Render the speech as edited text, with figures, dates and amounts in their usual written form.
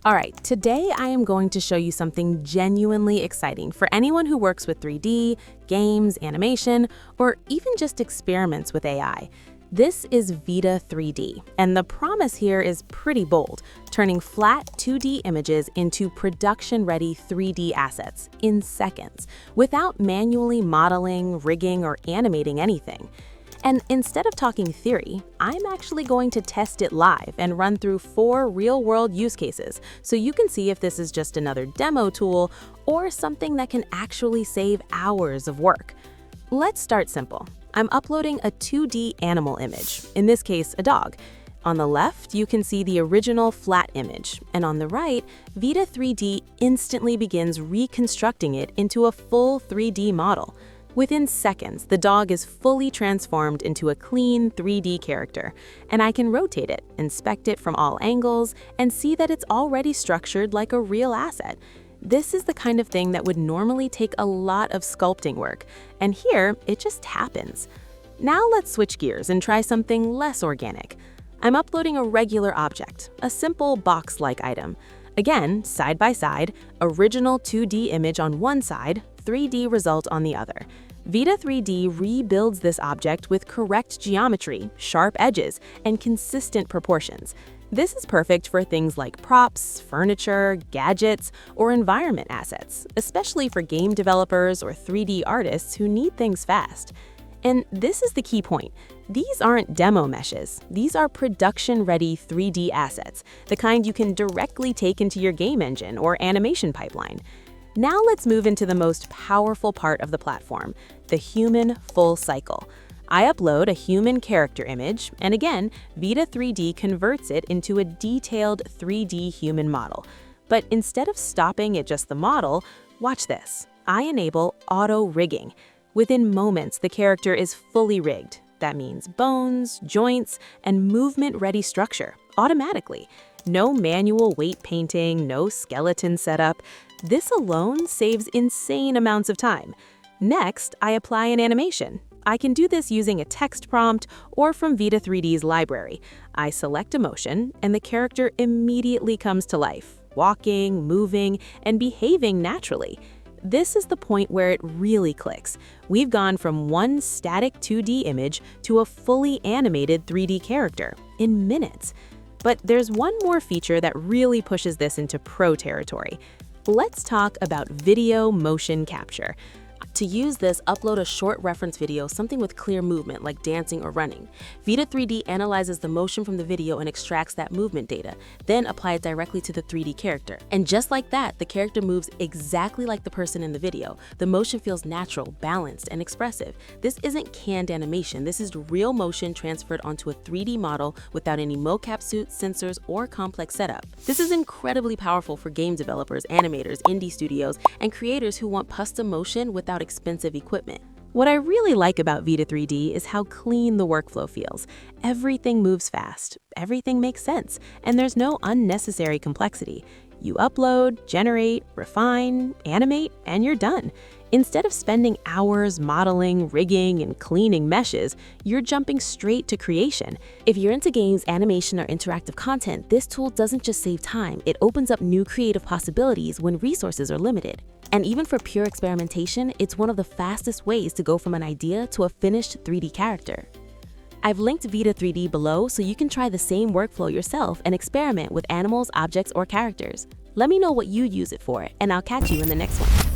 All right, today I am going to show you something genuinely exciting for anyone who works with 3D, games, animation, or even just experiments with AI. This is Vita3D, and the promise here is pretty bold, turning flat 2D images into production-ready 3D assets in seconds, without manually modeling, rigging, or animating anything. And instead of talking theory, I'm actually going to test it live and run through 4 real-world use cases so you can see if this is just another demo tool or something that can actually save hours of work. Let's start simple. I'm uploading a 2D animal image, in this case, a dog. On the left, you can see the original flat image, and on the right, Vita3D instantly begins reconstructing it into a full 3D model. Within seconds, the dog is fully transformed into a clean 3D character, and I can rotate it, inspect it from all angles, and see that it's already structured like a real asset. This is the kind of thing that would normally take a lot of sculpting work, and here, it just happens. Now let's switch gears and try something less organic. I'm uploading a regular object, a simple box-like item. Again, side by side, original 2D image on one side, 3D result on the other. Vita3D rebuilds this object with correct geometry, sharp edges, and consistent proportions. This is perfect for things like props, furniture, gadgets, or environment assets, especially for game developers or 3D artists who need things fast. And this is the key point. These aren't demo meshes. These are production-ready 3D assets, the kind you can directly take into your game engine or animation pipeline. Now let's move into the most powerful part of the platform, the human full cycle. I upload a human character image, and again, Vita3D converts it into a detailed 3D human model. But instead of stopping at just the model, watch this. I enable auto rigging. Within moments, the character is fully rigged. That means bones, joints, and movement-ready structure, automatically. No manual weight painting, no skeleton setup. This alone saves insane amounts of time. Next, I apply an animation. I can do this using a text prompt or from Vita3D's library. I select a motion, and the character immediately comes to life, walking, moving, and behaving naturally. This is the point where it really clicks. We've gone from one static 2D image to a fully animated 3D character in minutes. But there's one more feature that really pushes this into pro territory. Let's talk about video motion capture. To use this, upload a short reference video, something with clear movement like dancing or running. Vita3D analyzes the motion from the video and extracts that movement data, then apply it directly to the 3D character. And just like that, the character moves exactly like the person in the video. The motion feels natural, balanced, and expressive. This isn't canned animation. This is real motion transferred onto a 3D model without any mocap suits, sensors, or complex setup. This is incredibly powerful for game developers, animators, indie studios, and creators who want custom motion without expensive equipment. What I really like about Vita3D is how clean the workflow feels. Everything moves fast, everything makes sense, and there's no unnecessary complexity. You upload, generate, refine, animate, and you're done. Instead of spending hours modeling, rigging, and cleaning meshes, you're jumping straight to creation. If you're into games, animation, or interactive content, this tool doesn't just save time, it opens up new creative possibilities when resources are limited. And even for pure experimentation, it's one of the fastest ways to go from an idea to a finished 3D character. I've linked Vita3D below so you can try the same workflow yourself and experiment with animals, objects, or characters. Let me know what you use it for, and I'll catch you in the next one.